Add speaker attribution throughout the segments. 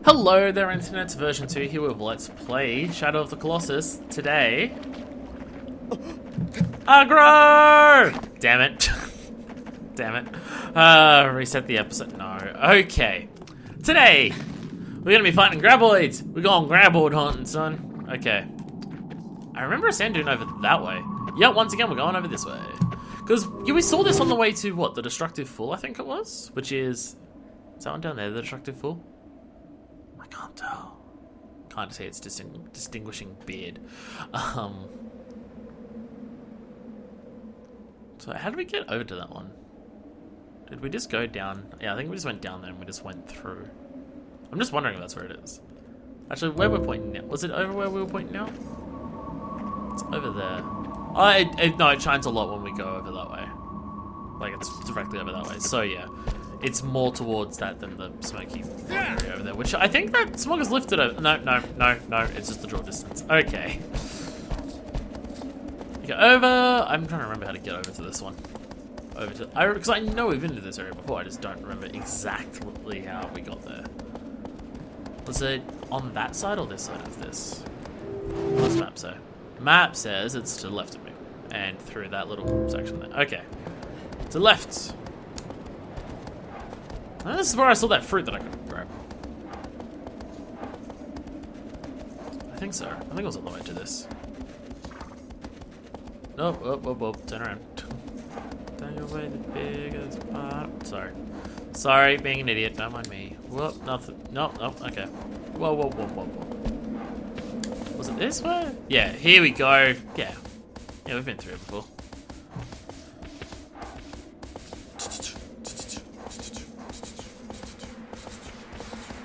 Speaker 1: Hello there, Internet's version 2 here with Let's Play Shadow of the Colossus. Today... Aggro! Damn it. Damn it. Reset the episode. No. Okay. Today, we're gonna be fighting graboids. We're going graboid hunting, son. Okay. I remember a sand dune over that way. Yeah, once again, we're going over this way. Because we saw this on the way to, what, the Destructive Fool, I think it was? Which is that one down there, the Destructive Fool? I can't tell. Can't see its distinguishing beard. So how did we get over to that one? Did we just go down? Yeah, I think we just went down there and we just went through. I'm just wondering if that's where it is. Actually, where we're pointing now. Was it over where we were pointing now? It's over there. Oh, no, it shines a lot when we go over that way. Like, it's directly over that way. So, yeah. It's more towards that than the smoky area over there, which I think that smoke is lifted over. No. It's just the draw distance. Okay. You go over. I'm trying to remember how to get over to this one. Over to, because I know we've been to this area before. I just don't remember exactly how we got there. Was it on that side or this side of this? What's the map say? Map says it's to the left of me, and through that little section there. Okay, to the left. Oh, this is where I saw that fruit that I could grab. I think so. I think it was on the way to this. Nope, whoop, turn around. Down your way, the biggest part. Sorry. Sorry, being an idiot, don't mind me. Whoop, nothing. Nope, okay. Whoa. Was it this way? Yeah, here we go. Yeah, we've been through it before.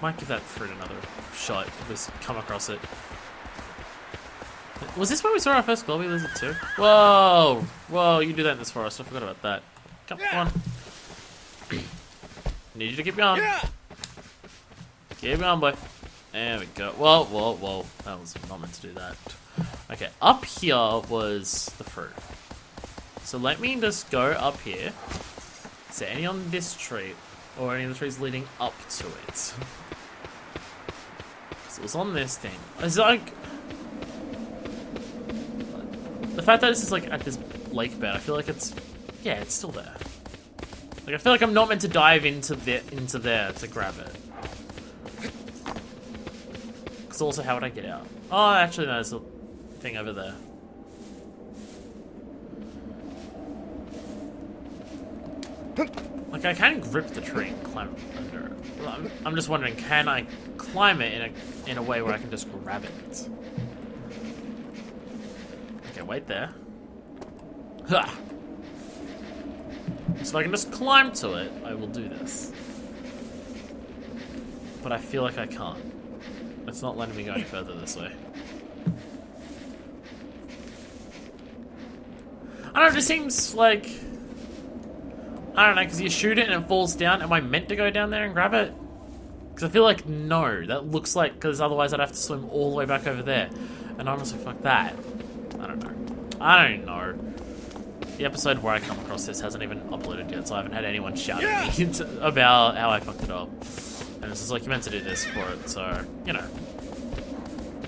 Speaker 1: Might give that fruit another shot if we come across it. Was this where we saw our first globby lizard too? Whoa, you do that in this forest. I forgot about that. Come on. Need you to keep going. Keep going, boy. There we go. Whoa. That was not meant to do that. Okay, up here was the fruit. So let me just go up here. Is there any on this tree? Or any of the trees leading up to it? So it was on this thing. It's like... The fact that this is like at this lake bed, I feel like it's... Yeah, it's still there. Like, I feel like I'm not meant to dive into there to grab it. Because also, how would I get out? Oh, actually, no, there's a thing over there. Like, I can grip the tree and climb under it. Well, I'm just wondering, can I climb it in a way where I can just grab it? Okay, wait there. Ha! So if I can just climb to it, I will do this. But I feel like I can't. It's not letting me go any further this way. I don't know, it just seems like... I don't know, because you shoot it and it falls down. Am I meant to go down there and grab it? Because I feel like, no. That looks like, because otherwise I'd have to swim all the way back over there. And honestly, fuck that. I don't know. The episode where I come across this hasn't even uploaded yet, so I haven't had anyone shout at me about how I fucked it up. And it's just like, you're meant to do this for it, so, you know.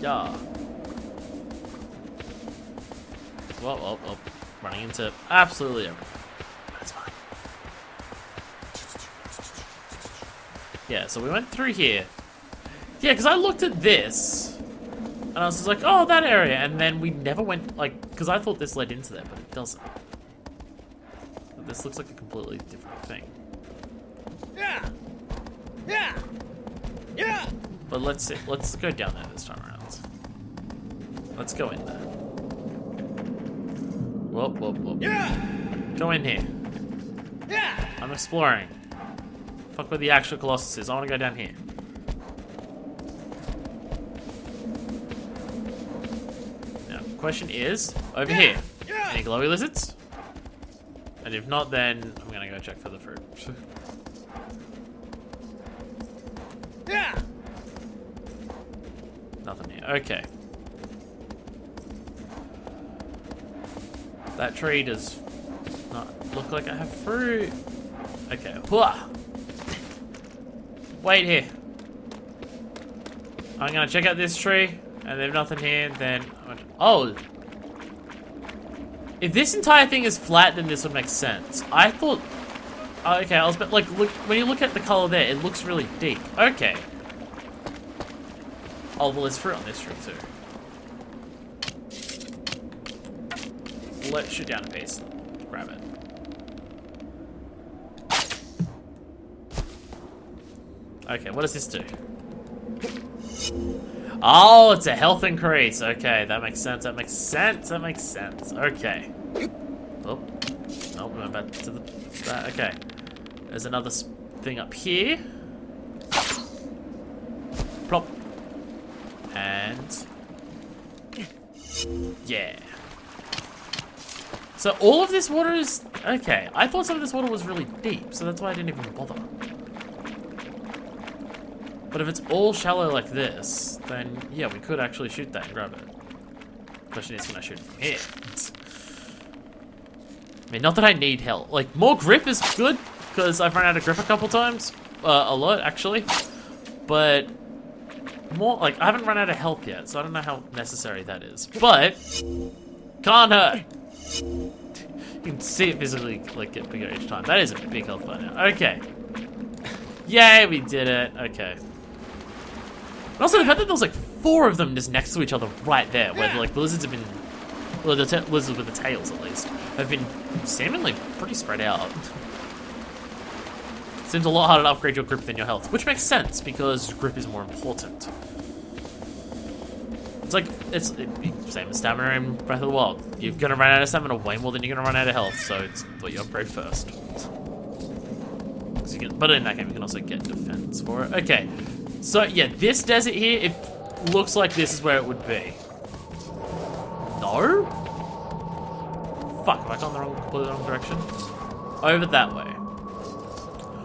Speaker 1: Yeah. Well. Running into absolutely everything. That's fine. Yeah, so we went through here. Yeah, because I looked at this, and I was just like, oh, that area, and then we never went, like, because I thought this led into there, but it doesn't. This looks like a completely different thing. Yeah. But let's go down there this time around. Let's go in there. Whoop. Yeah. Go in here. Yeah. I'm exploring. Fuck where the actual Colossus is. I want to go down here. Now, question is, over here, any glowy lizards? And if not, then I'm gonna go check for the fruit. Nothing here. Okay. That tree does not look like I have fruit. Okay. Wait here. I'm gonna check out this tree, and if nothing here, then... Oh! If this entire thing is flat, then this would make sense. I thought... Oh, okay, I was... But, like, look, when you look at the color there, it looks really deep. Okay. Oh, well, there's fruit on this tree, too. Let's shoot down a piece. Grab it. Okay, what does this do? Oh, it's a health increase. Okay, that makes sense. That makes sense. That makes sense. Okay. Oh, no, we went back to that. Okay. There's another thing up here. Plop. And yeah. So all of this water is okay. I thought some of this water was really deep, so that's why I didn't even bother. But if it's all shallow like this, then yeah, we could actually shoot that and grab it. Question is, can I shoot it from here? I mean, not that I need help. Like, more grip is good, because I've run out of grip a couple times. A lot, actually. But more, like, I haven't run out of health yet, so I don't know how necessary that is. But can't hurt. You can see it physically, like, get bigger each time. That is a big health by now. Okay. Yay, we did it. Okay. And also the fact that there was like 4 of them just next to each other right there, where like the lizards have been, well, the lizards with the tails at least, have been seemingly pretty spread out. Seems a lot harder to upgrade your grip than your health, which makes sense because grip is more important. It's like, same as stamina in Breath of the Wild. You're gonna run out of stamina way more than you're gonna run out of health, so it's what you upgrade first. But in that game, you can also get defense for it. Okay, so yeah, this desert here, it looks like this is where it would be. No? Fuck, have I gone the completely wrong direction? Over that way.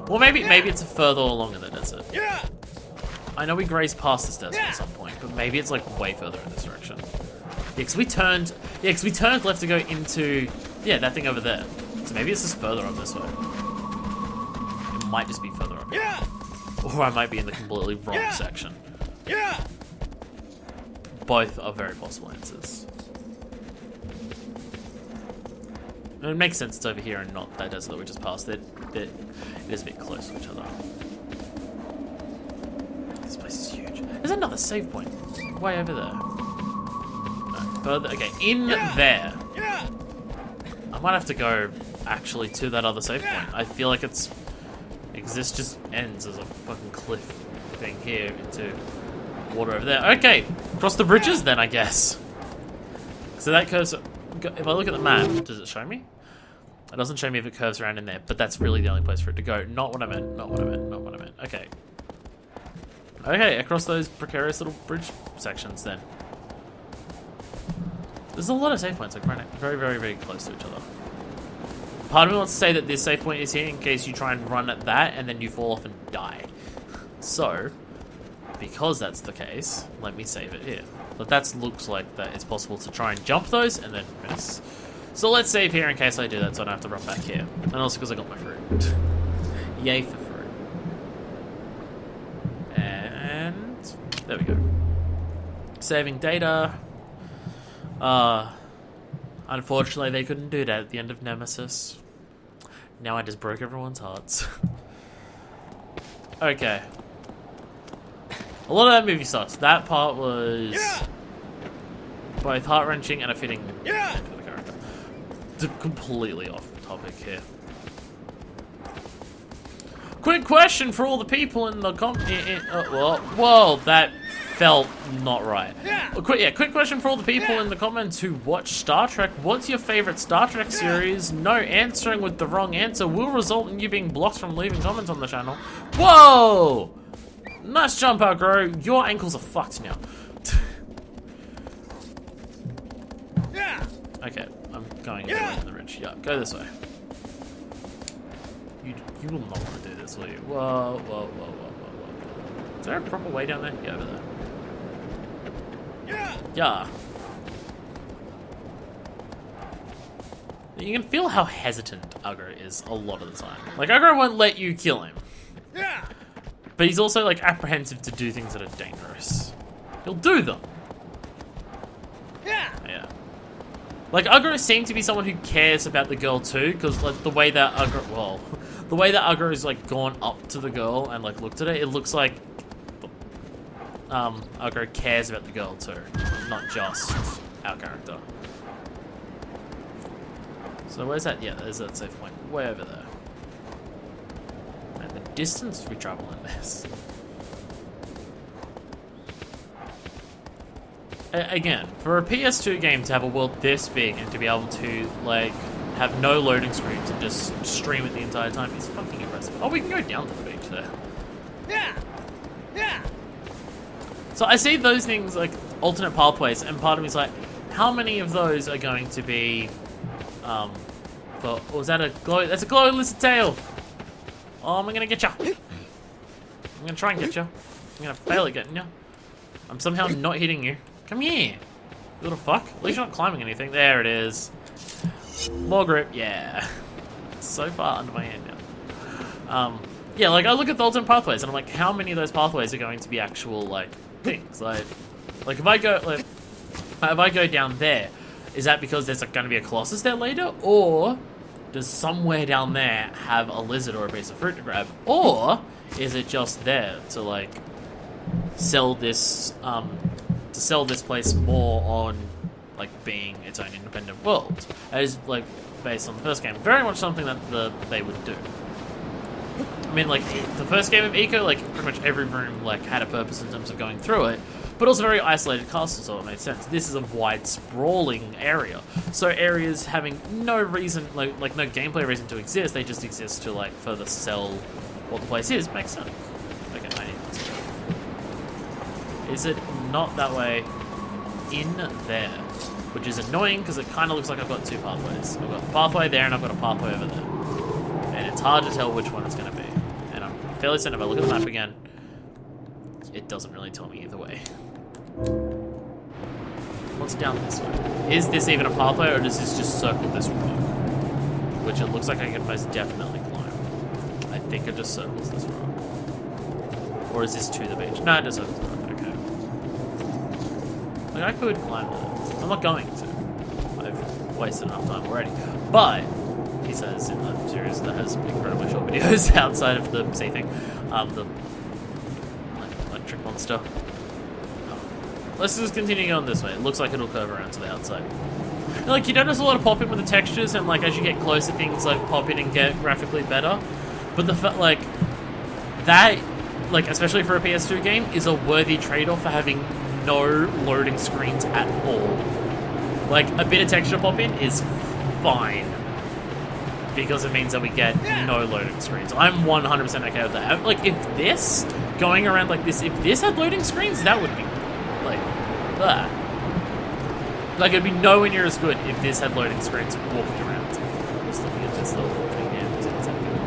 Speaker 1: Well, maybe it's further along in the desert. Yeah. I know we grazed past this desert at some point, but maybe it's like way further in this direction. Yeah, because we turned left to go into, yeah, that thing over there. So maybe it's just further up this way. It might just be further up. Yeah. Or I might be in the completely wrong section. Yeah. Both are very possible answers. And it makes sense it's over here and not that desert that we just passed. It is a bit close to each other. This place is huge. There's another save point. Way over there. No, further. Okay, in there. Yeah. I might have to go actually to that other save point. I feel like it's... Because this just ends as a fucking cliff thing here into water over there. Okay, cross the bridges then, I guess. So that curves... If I look at the map, does it show me? It doesn't show me if it curves around in there, but that's really the only place for it to go. Not what I meant, not what I meant, not what I meant. Okay. Okay, across those precarious little bridge sections then. There's a lot of save points, like right now. Very, very, very close to each other. Part of me wants to say that this save point is here in case you try and run at that and then you fall off and die. So, because that's the case, let me save it here. But that looks like that it's possible to try and jump those and then miss. So let's save here in case I do that so I don't have to run back here. And also because I got my fruit. Yay for fruit. And there we go. Saving data. Unfortunately they couldn't do that at the end of Nemesis. Now I just broke everyone's hearts. Okay. A lot of that movie sucks. That part was both heart-wrenching and a fitting end for the character. Completely off topic here. Quick question for all the people in the whoa, that felt not right. Quick question for all the people in the comments who watch Star Trek. What's your favorite Star Trek series? No answering with the wrong answer will result in you being blocked from leaving comments on the channel. Whoa! Nice jump out, Gro. Your ankles are fucked now. Okay, I'm going in the ridge. Yeah, go this way. You will not want to do this, will you? Whoa, whoa, whoa, whoa, whoa, whoa. Is there a proper way down there? Yeah, over there. Yeah. You can feel how hesitant Agro is a lot of the time. Like, Agro won't let you kill him. But he's also, like, apprehensive to do things that are dangerous. he'll do them. Yeah. Like, Ugro seemed to be someone who cares about the girl too, because like the way that Ugro's like gone up to the girl and like looked at it, it looks like Ugro cares about the girl too, not just our character. So where's that? Yeah, there's that safe point way over there. And the distance we travel in this. Again, for a PS2 game to have a world this big and to be able to, like, have no loading screens and just stream it the entire time is fucking impressive. Oh, we can go down to the beach there. Yeah! So I see those things, like, alternate pathways, and part of me is like, how many of those are going to be, or was that a glow? That's a glow lizard tail! Oh, I'm gonna get you. I'm gonna try and get you. I'm gonna fail at getting you. I'm somehow not hitting you. Come here, you little fuck. At least you're not climbing anything. There it is. More grip, yeah. It's so far under my hand now. Yeah, like I look at the alternate pathways and I'm like, how many of those pathways are going to be actual like things? Like if I go down there, is that because there's like, going to be a Colossus there later, or does somewhere down there have a lizard or a piece of fruit to grab, or is it just there to like sell this place more on like being its own independent world, as like based on the first game? Very much something that they would do. I mean, like the first game of Eco, like pretty much every room like had a purpose in terms of going through it, but also very isolated castle, so it made sense. This is a wide, sprawling area, so areas having no reason, like no gameplay reason to exist, they just exist to like further sell what the place is. Makes sense. Okay, I need this. Is it not that way? In there, which is annoying because it kind of looks like I've got two pathways. I've got a pathway there and I've got a pathway over there, and it's hard to tell which one it's going to be. And I'm fairly certain if I look at the map again, it doesn't really tell me either way. What's down this way? Is this even a pathway, or does this just circle this rock? Which it looks like I can most definitely climb. I think it just circles this rock. Or is this to the beach? No, it just circles the rock. Okay. Like, I could climb that. I'm not going to. I've wasted enough time already. But, he says in the series that has incredibly short videos outside of the sea thing, the electric monster. Let's just continue going this way. It looks like it'll curve around to the outside. And, like, you notice a lot of pop-in with the textures, and like as you get closer, things like pop in and get graphically better. But the fact, like, that, like, especially for a PS2 game, is a worthy trade-off for having no loading screens at all. Like, a bit of texture pop-in is fine, because it means that we get no loading screens. I'm 100% okay with that. Like, if this, going around like this, if this had loading screens, that would be, like, that. Like, it'd be nowhere near as good if this had loading screens walking around. Just looking at this little thing here.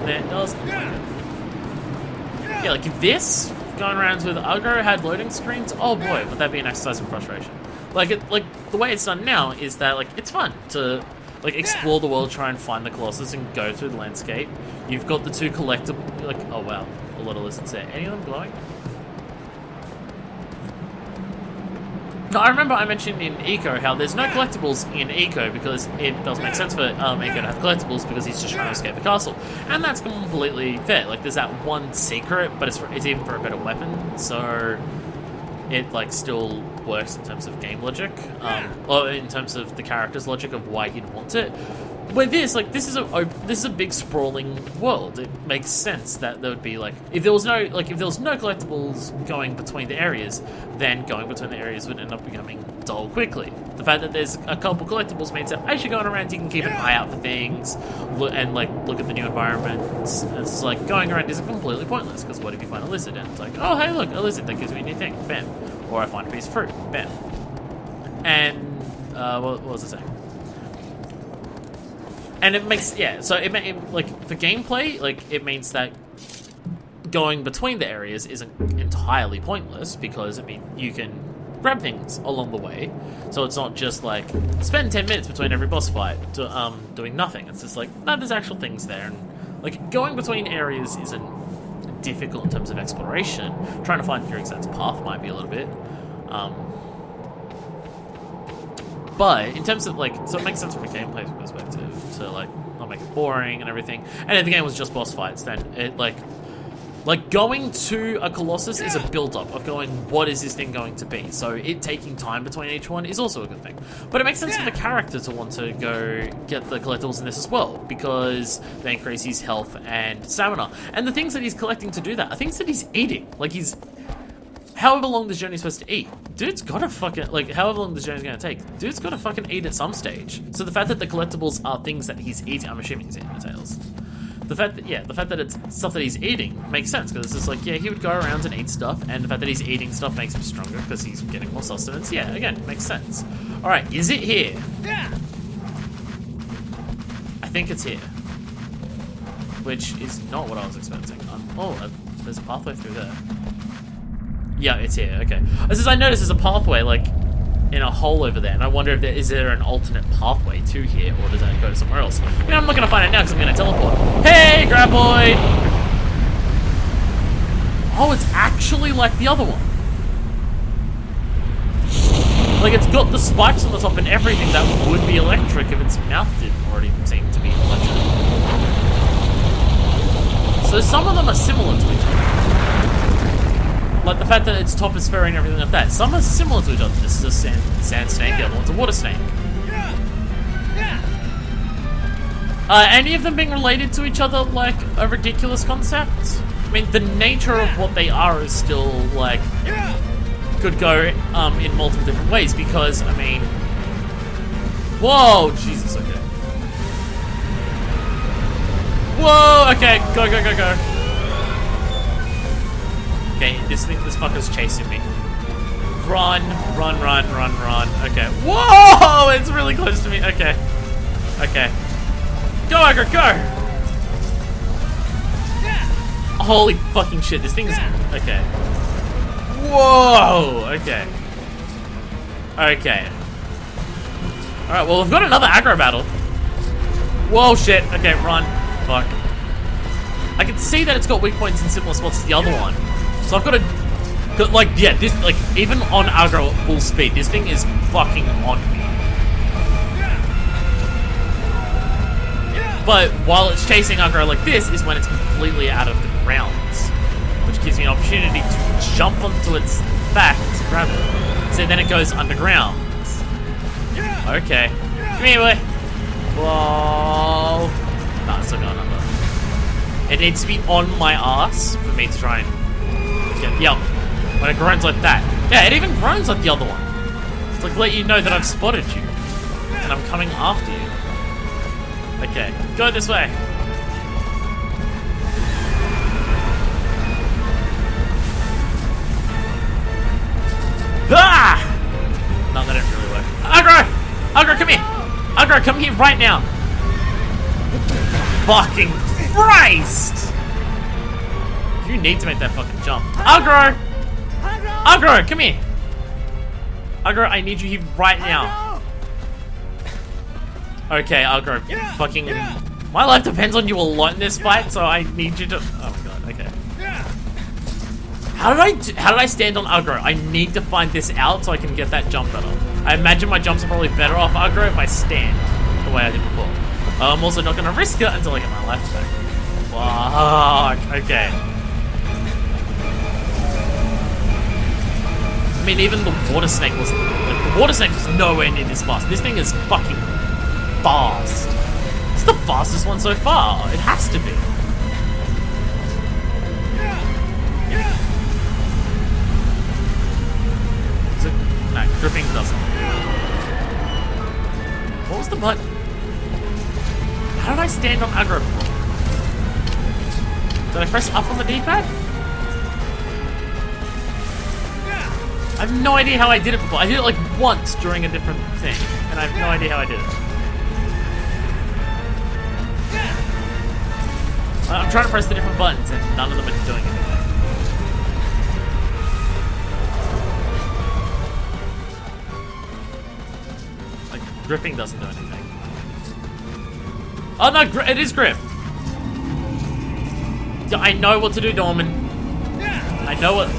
Speaker 1: There it does. Yeah, like, if this, going around with Ugro, had loading screens, oh boy, would that be an exercise in frustration. Like, the way it's done now is that, like, it's fun to, like, explore the world, try and find the Colossus and go through the landscape. You've got the two collectible, like, oh wow, a lot of lizards there. Any of them glowing? No, I remember I mentioned in Eco how there's no collectibles in Eco because it doesn't make sense for Eco to have collectibles because he's just trying to escape the castle. And that's completely fair. Like, there's that one secret, but it's even for a better weapon, so it, like, still works in terms of game logic, or in terms of the character's logic of why he'd want it. With this, like, this is a big sprawling world. It makes sense that there would be, like, if there was no collectibles going between the areas, then going between the areas would end up becoming dull quickly. The fact that there's a couple collectibles means that as you're going around, you can keep an eye out for things and like look at the new environments. It's like going around isn't completely pointless, because what if you find a lizard and it's like, oh hey look, a lizard, that gives me a new thing, bam. Or I find a piece of fruit, bam. And what was I saying? And it makes, yeah, so it like, for gameplay, like, it means that going between the areas isn't entirely pointless, because, I mean, you can grab things along the way, so it's not just, like, spend 10 minutes between every boss fight to, doing nothing. It's just like, no, there's actual things there, and, like, going between areas isn't difficult in terms of exploration. Trying to find your exact path might be a little bit. But in terms of like, so it makes sense from a gameplay perspective to like not make it boring and everything. And if the game was just boss fights, then it like going to a Colossus is a build-up of going, what is this thing going to be? So it taking time between each one is also a good thing. But it makes sense for the character to want to go get the collectibles in this as well, because they increase his health and stamina. And the things that he's collecting to do that are things that he's eating. Like he's, however long this journey's supposed to eat, dude's gotta fucking, like, however long this journey's gonna take, dude's gotta fucking eat at some stage. So the fact that the collectibles are things that he's eating, I'm assuming he's eating the tails. The fact that it's stuff that he's eating makes sense, because it's just like, yeah, he would go around and eat stuff, and the fact that he's eating stuff makes him stronger, because he's getting more sustenance. Yeah, again, makes sense. Alright, is it here? Yeah. I think it's here. Which is not what I was expecting. There's a pathway through there. Yeah, it's here, okay. As I noticed there's a pathway, like, in a hole over there, and I wonder if is there an alternate pathway to here, or does that go somewhere else? I mean, I'm not gonna find out now because I'm gonna teleport. Hey, Graboid! Oh, it's actually like the other one. Like, it's got the spikes on the top and everything that would be electric if its mouth didn't already seem to be electric. So some of them are similar to each other. Like the fact that it's troposphere and everything like that. Some are similar to each other. This is a sand snake, the other one's a water snake. Any of them being related to each other like a ridiculous concept? I mean, the nature of what they are is still like could go in multiple different ways, because I mean, whoa, Jesus, okay. Whoa, okay, go, go, go, go. Okay, this fucker's chasing me. Run, run, run, run, run. Okay. Whoa! It's really close to me. Okay. Okay. Go, Agra, go! Holy fucking shit, this thing is... Okay. Whoa! Okay. Okay. Alright, well, we've got another aggro battle. Whoa, shit. Okay, run. Fuck. I can see that it's got weak points in similar spots to the other one. So I've got to, like, yeah, this, like, even on aggro at full speed, this thing is fucking on me. But while it's chasing aggro like this is when it's completely out of the ground, which gives me an opportunity to jump onto its back to grab it. So then it goes underground. Okay. Come here, boy. Whoa. Nah, it's still going under. It needs to be on my ass for me to try and... Yep, when it groans like that. Yeah, it even groans like the other one. It's like, let you know that I've spotted you. And I'm coming after you. Okay, go this way. Ah! No, that didn't really work. Aggro! Aggro, come here! Aggro, come here right now! Fucking Christ! You need to make that fucking jump. Aggro! Aggro, come here! Aggro, I need you here right now. Okay, Aggro, fucking... My life depends on you a lot in this fight, so I need you to... Oh my god, okay. How did I stand on Aggro? I need to find this out so I can get that jump better. I imagine my jumps are probably better off Aggro if I stand the way I did before. I'm also not gonna risk it until I get my life back. Fuck, okay. I mean, even the water snake was... Like, the water snake was nowhere near this fast. This thing is fucking fast. It's the fastest one so far. It has to be. So, no, gripping doesn't. What was the button? How did I stand on aggro before? Did I press up on the D-pad? I have no idea how I did it before. I did it like once during a different thing, and I have no idea how I did it. I'm trying to press the different buttons, and none of them are doing anything. Like, gripping doesn't do anything. Oh no, it is grip! I know what to do, Norman. I know what...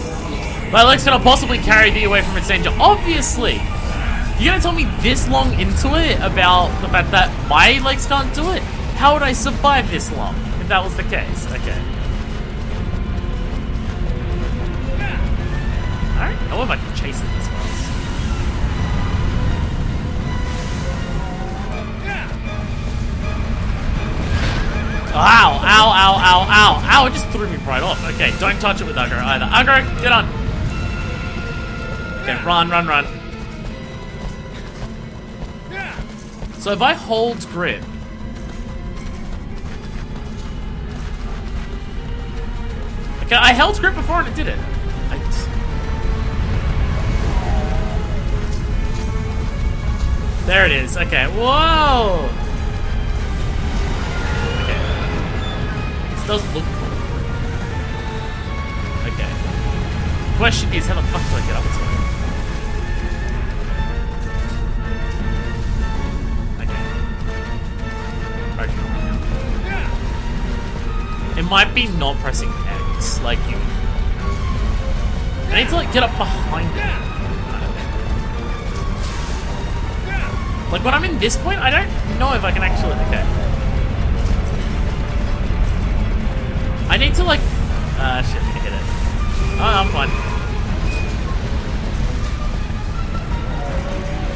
Speaker 1: My leg's gonna possibly carry me away from its danger. Obviously! You're gonna tell me this long into it about the fact that my legs can't do it? How would I survive this long if that was the case? Okay. Alright, I wonder if I can chase it this fast. Ow, ow, ow, ow, ow. Ow, it just threw me right off. Okay, don't touch it with aggro either. Aggro, get on. Okay, run, run, run. So if I hold grip... Okay, I held grip before and it did it. There it is. Okay, whoa! Does look cool. Okay. Question is, how the fuck do I get up to it? Okay. It might be not pressing X, like you. I need to like get up behind it. Like when I'm in this point, I don't know if I can actually. Okay. I need to like, shit, I hit it. Oh, I'm fine.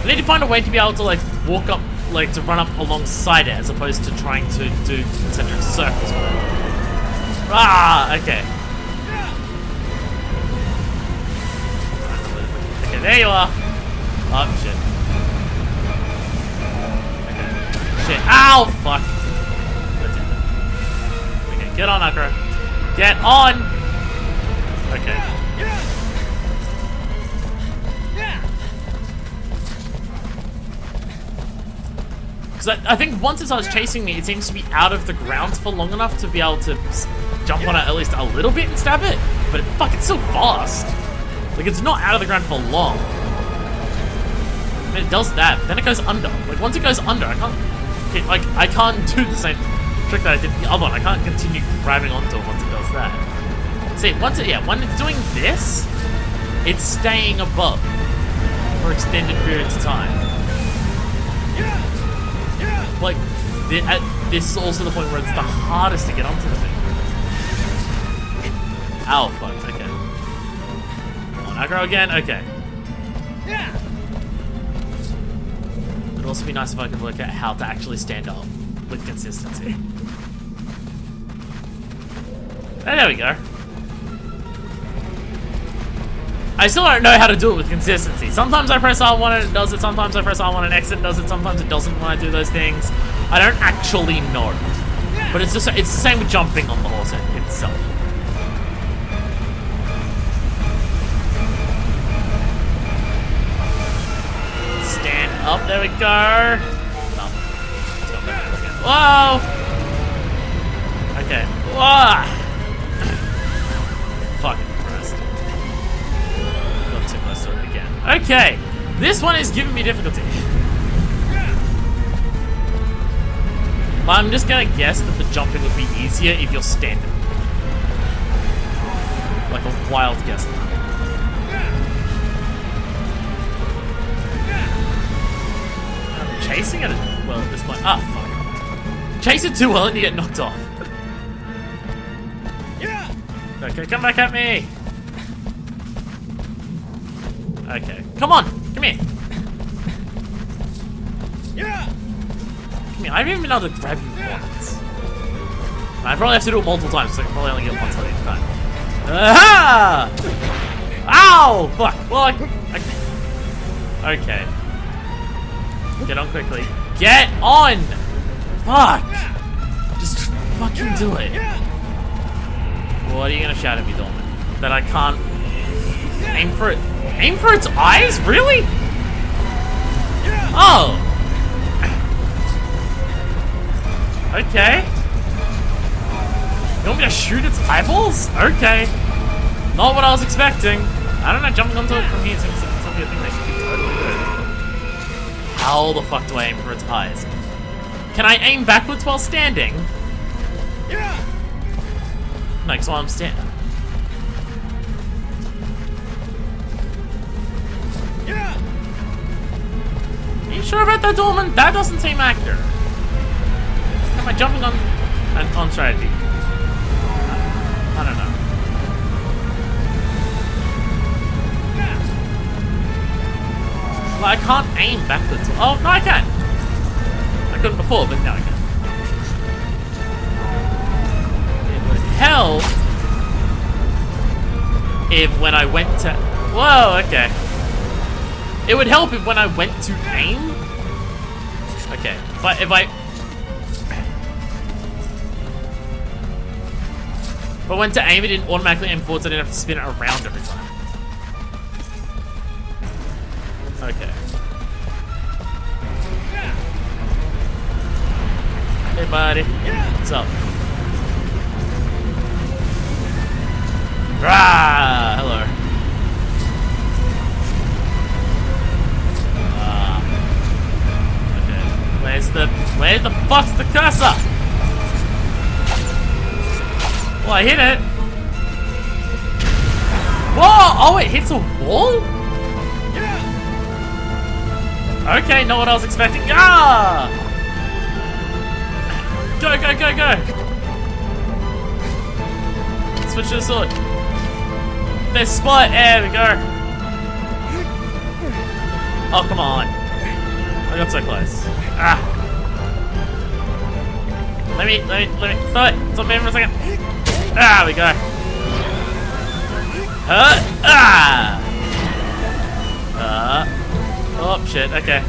Speaker 1: I need to find a way to be able to like walk up, like to run up alongside it as opposed to trying to do concentric circles with it. Ah, okay. Okay, there you are. Oh, shit. Okay. Shit, ow, fuck. Okay, get on, Akra. Get on! Okay. Because I think once it starts chasing me, it seems to be out of the ground for long enough to be able to jump on it at least a little bit and stab it. But fuck, it's so fast. Like, it's not out of the ground for long. And it does that, then it goes under. Like, once it goes under, I can't do the same trick that I did the other one. I can't continue grabbing onto it once it does that. See, when it's doing this, it's staying above for extended periods of time. Like, this is also the point where it's the hardest to get onto the thing. Ow, fuck, okay. Come on, aggro again, okay. It'd also be nice if I could work out how to actually stand up with consistency. And there we go. I still don't know how to do it with consistency. Sometimes I press R1 and it does it, sometimes I press R1 and X and it does it, sometimes it doesn't when I do those things. I don't actually know. But it's the same with jumping on the horse itself. Stand up, there we go. No. Whoa! Okay. Whoa! Fucking Christ. Got too close to it again. Okay! This one is giving me difficulty. But I'm just gonna guess that the jumping would be easier if you're standing. Like a wild guess. I'm chasing it well at this point. Ah, fuck. Chase it too well and you get knocked off. Okay, come back at me! Okay, come on! Come here! Come here, I haven't even been able to grab you once. I probably have to do it multiple times, so I can probably only get one shot each time. Aha! Ow! Fuck! Well, okay. Get on quickly. Get on! Fuck! Just fucking do it. What are you gonna shout at me, Dolman? That I can't aim for it? Aim for its eyes? Really? Oh! Okay. You want me to shoot its eyeballs? Okay. Not what I was expecting. I don't know, jumping onto it from here seems like something I think they should totally do. How the fuck do I aim for its eyes? Can I aim backwards while standing? No, because while I'm standing. sure about that, Dorman? That doesn't seem accurate. Am I jumping on strategy? I don't know. Like, I can't aim backwards. Oh, no, I can. I couldn't before, but now I can. It would help if when I went to... Whoa, okay. It would help if when I went to aim... Okay, but if I went to aim, it didn't automatically aim forward, so I didn't have to spin it around every time. Okay. Hey, buddy. What's up? Ah, hello. Okay. Where's the fuck's the cursor? Well, I hit it. Whoa! Oh, it hits a wall? Okay, not what I was expecting. Ah! Go, go, go, go! Switch to the sword. There's spot. There we go. Oh, come on. I got so close. Ah. Let me, stop it. Stop moving for a second. Ah, we go. Oh, shit, okay.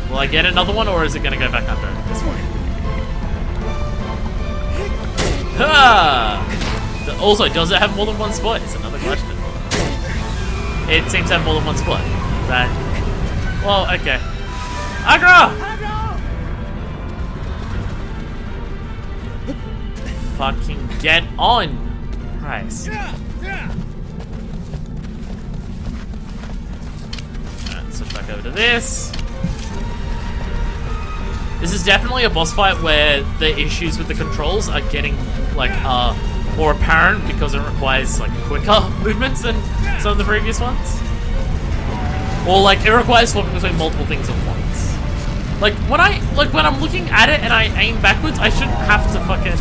Speaker 1: Will I get another one, or is it gonna go back under at this point? Also, does it have more than one spot? It's another question. It seems to have more than one spot. Right. Well, okay. Aggro! Fucking get on! Christ. Alright, switch back over to this. This is definitely a boss fight where the issues with the controls are getting, like, more apparent because it requires, like, quicker movements than some of the previous ones. Or, like, it requires swapping between multiple things at once. Like, when I'm looking at it and I aim backwards, I shouldn't have to fucking,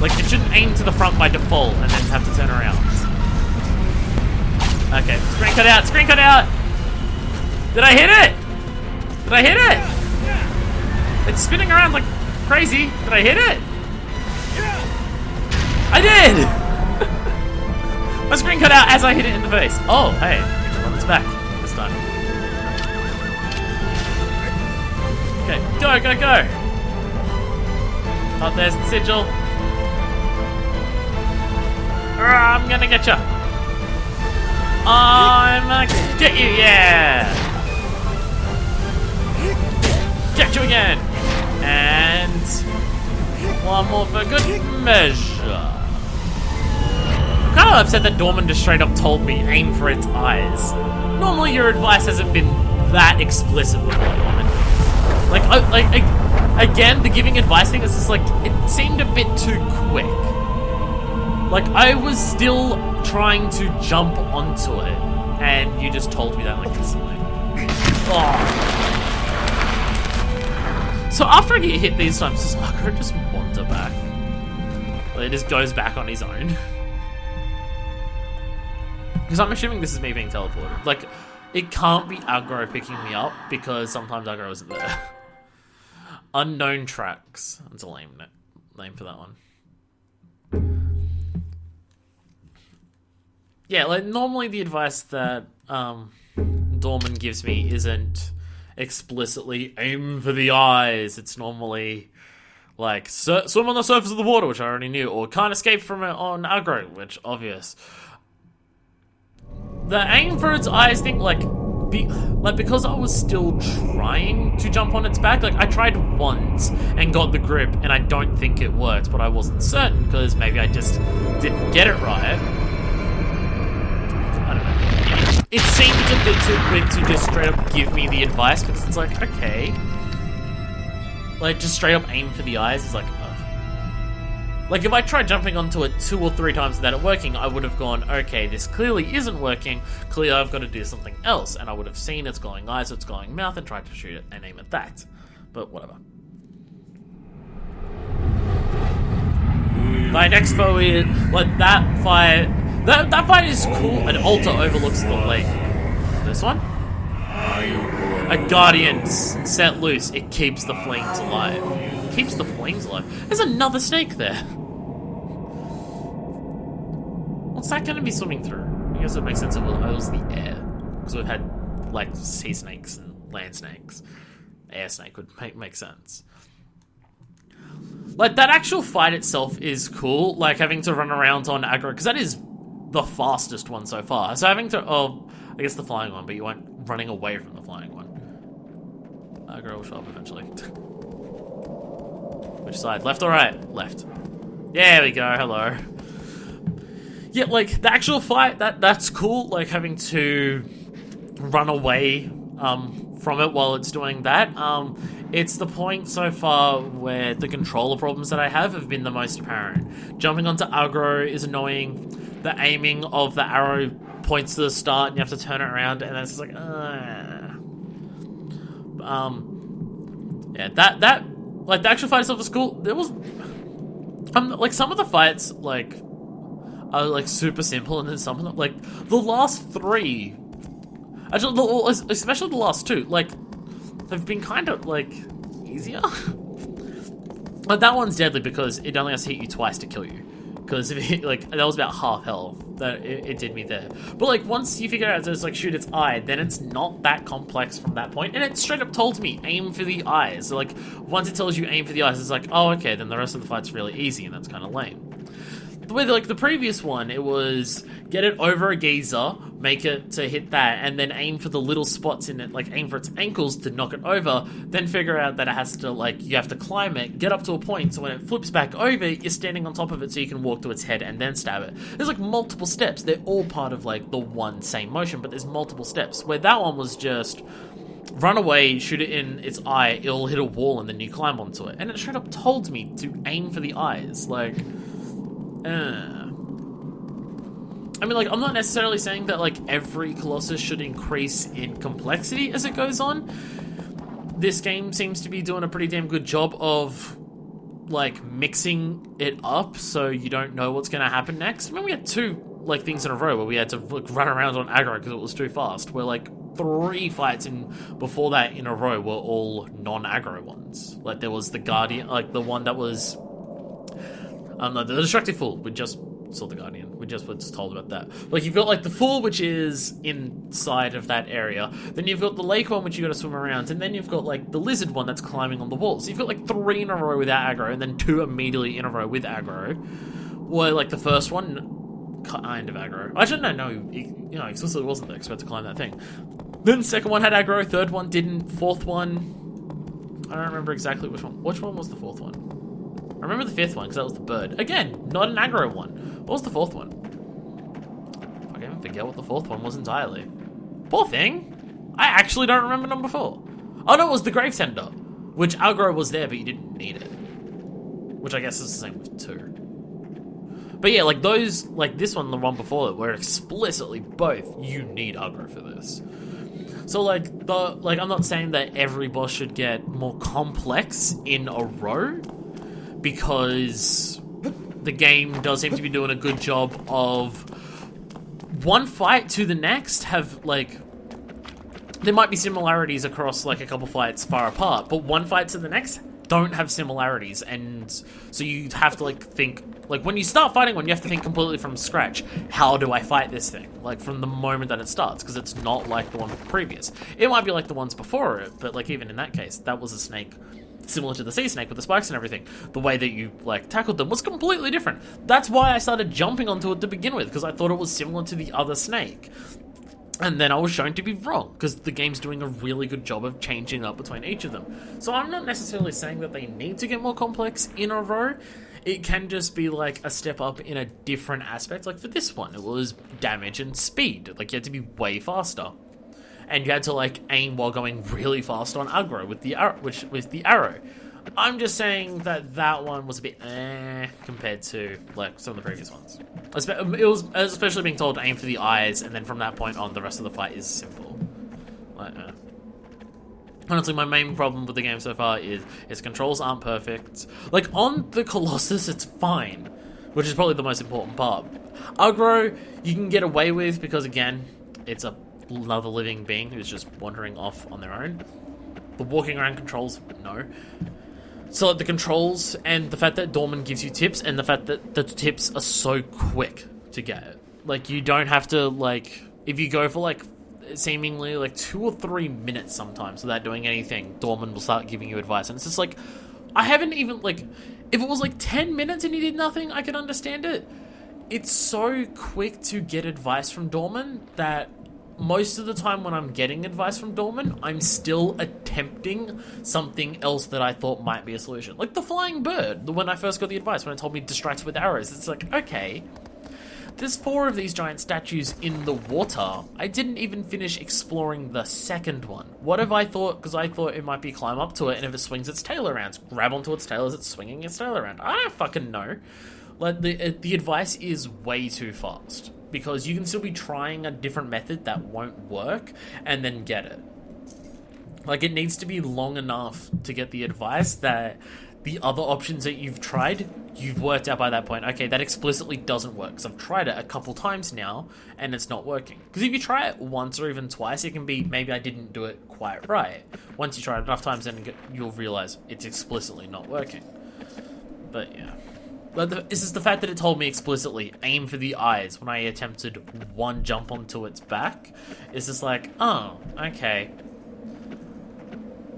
Speaker 1: like, it shouldn't aim to the front by default and then have to turn around. Okay, screen cut out, screen cut out! Did I hit it? Did I hit it? It's spinning around like crazy. Did I hit it? I did! My screen cut out as I hit it in the face. Oh, hey, it's back this time. Okay, go, go, go! Oh, there's the sigil. I'm gonna get you. I'm gonna get you, yeah! Get you again! And one more for good measure. I'm kind of upset that Dorman just straight up told me aim for its eyes. Normally your advice hasn't been that explicit before, Dorman. Like again, the giving advice thing is just like, it seemed a bit too quick. Like, I was still trying to jump onto it, and you just told me that like instantly. Oh. So after I get hit these times, does Aggro just wander back? Like, it just goes back on his own? Because I'm assuming this is me being teleported. Like, it can't be Aggro picking me up, because sometimes Aggro isn't there. Unknown tracks. That's a lame name for that one. Yeah, like, normally the advice that Dorman gives me isn't explicitly aim for the eyes. It's normally like swim on the surface of the water, which I already knew, or can't escape from it on Aggro, which obvious. The aim for its eyes thing, because I was still trying to jump on its back, like I tried once and got the grip, and I don't think it worked, but I wasn't certain because maybe I just didn't get it right. I don't know. It seems a bit too quick to just straight up give me the advice, because it's like, okay. Like, just straight up aim for the eyes is like, ugh. Like, if I tried jumping onto it 2 or 3 times without it working, I would have gone, okay, this clearly isn't working, clearly I've got to do something else, and I would have seen its glowing eyes, its glowing mouth, and tried to shoot it and aim at that. But whatever. My next foe is, like, that fight, that fight is cool. An altar overlooks the lake. This one? A guardian set loose, it keeps the flames alive. Keeps the flames alive? There's another snake there. What's that going to be swimming through? I guess it makes sense if it was the air. Because we've had, like, sea snakes and land snakes. Air snake would make sense. Like, that actual fight itself is cool. Like, having to run around on aggro. Because that is the fastest one so far. So having to... Oh, I guess the flying one. But you weren't running away from the flying one. Aggro will show up eventually. Which side? Left or right? Left. There we go. Hello. Yeah, like, the actual fight, that's cool, like, having to run away from it while it's doing that. It's the point so far where the controller problems that I have been the most apparent. Jumping onto aggro is annoying. The aiming of the arrow points to the start and you have to turn it around, and then it's just like, yeah, that, like, the actual fight itself was cool. There was, like, some of the fights, like, are, like, super simple, and then some of them, like, the last 3, actually, especially the last 2, like, they've been kind of, like, easier. Like, that one's deadly because it only has to hit you twice to kill you. Because, if it, like, that was about half health that it did me there. But, like, once you figure out to, like, shoot its eye, then it's not that complex from that point. And it straight up told me, aim for the eyes. So, like, once it tells you aim for the eyes, it's like, oh, okay, then the rest of the fight's really easy, and that's kind of lame. With, like, the previous one, it was get it over a geyser, make it to hit that, and then aim for the little spots in it, like aim for its ankles to knock it over, then figure out that it has to, like, you have to climb it, get up to a point, so when it flips back over, you're standing on top of it so you can walk to its head and then stab it. There's, like, multiple steps. They're all part of, like, the one same motion, but there's multiple steps. Where that one was just run away, shoot it in its eye, it'll hit a wall, and then you climb onto it. And it straight up told me to aim for the eyes, like... I mean, like, I'm not necessarily saying that, like, every Colossus should increase in complexity as it goes on. This game seems to be doing a pretty damn good job of, like, mixing it up so you don't know what's going to happen next. I mean, we had 2, like, things in a row where we had to, like, run around on aggro because it was too fast. Where, like, 3 fights before that in a row were all non-aggro ones. Like, there was the Guardian, like, the one that was... no, the Destructive Fool. We just saw the Guardian. We just were told about that. Like, you've got, like, the Fool, which is inside of that area. Then you've got the Lake one, which you got to swim around. And then you've got, like, the Lizard one that's climbing on the walls. So you've got, like, 3 in a row without aggro, and then 2 immediately in a row with aggro. Where, like, the first one, kind of aggro. Actually, no, you know, explicitly wasn't expected to climb that thing. Then the second one had aggro, third one didn't, fourth one... I don't remember exactly which one. Which one was the fourth one? I remember the 5th one, because that was the bird. Again, not an aggro one. What was the 4th one? I can even forget what the 4th one was entirely. Poor thing. I actually don't remember number 4. Oh no, it was the Grave Tender, which aggro was there, but you didn't need it. Which I guess is the same with 2. But yeah, like those, like this one, the one before it, were explicitly both, you need aggro for this. So, like, I'm not saying that every boss should get more complex in a row, because the game does seem to be doing a good job of one fight to the next have, like, there might be similarities across, like, a couple fights far apart, but one fight to the next don't have similarities, and so you have to, like, think, like, when you start fighting one, you have to think completely from scratch. How do I fight this thing? Like, from the moment that it starts, because it's not like the one previous. It might be like the ones before it, but, like, even in that case, that was a snake similar to the sea snake with the spikes and everything. The way that you, like, tackled them was completely different. That's why I started jumping onto it to begin with, because I thought it was similar to the other snake. And then I was shown to be wrong, because the game's doing a really good job of changing up between each of them. So I'm not necessarily saying that they need to get more complex in a row. It can just be, like, a step up in a different aspect. Like, for this one, it was damage and speed. Like, you had to be way faster. And you had to, like, aim while going really fast on aggro with the arrow, I'm just saying that that one was a bit compared to like some of the previous ones. It was especially being told to aim for the eyes, and then from that point on, the rest of the fight is simple. Like, honestly, my main problem with the game so far is its controls aren't perfect. Like, on the Colossus, it's fine, which is probably the most important part. Aggro, you can get away with because, again, it's another living being who's just wandering off on their own. The walking around controls, no. So the controls and the fact that Dorman gives you tips and the fact that the tips are so quick to get. Like, you don't have to, like, if you go for, like, seemingly, like, 2 or 3 minutes sometimes without doing anything, Dorman will start giving you advice. And it's just like, I haven't even, like, if it was, like, 10 minutes and he did nothing, I could understand it. It's so quick to get advice from Dorman that most of the time when I'm getting advice from Dorman, I'm still attempting something else that I thought might be a solution. Like the flying bird, when I first got the advice, when it told me distract with arrows. It's like, okay, there's 4 of these giant statues in the water. I didn't even finish exploring the second one. What if I thought, because I thought it might be climb up to it, and if it swings its tail around, grab onto its tail as it's swinging its tail around. I don't fucking know. Like, the advice is way too fast. Because you can still be trying a different method that won't work and then get it. Like, it needs to be long enough to get the advice that the other options that you've tried, you've worked out by that point, okay, that explicitly doesn't work. Because I've tried it a couple times now and it's not working. Because if you try it once or even twice, it can be, maybe I didn't do it quite right. Once you try it enough times, then you'll realize it's explicitly not working. But yeah. But this is the fact that it told me explicitly, aim for the eyes when I attempted one jump onto its back. It's just like, oh, okay.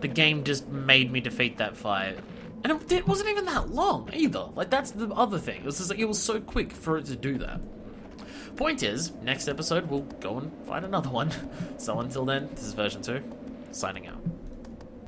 Speaker 1: The game just made me defeat that fight. And it wasn't even that long either. Like, that's the other thing. It was just like, it was so quick for it to do that. Point is, next episode we'll go and find another one. So until then, this is version 2, signing out.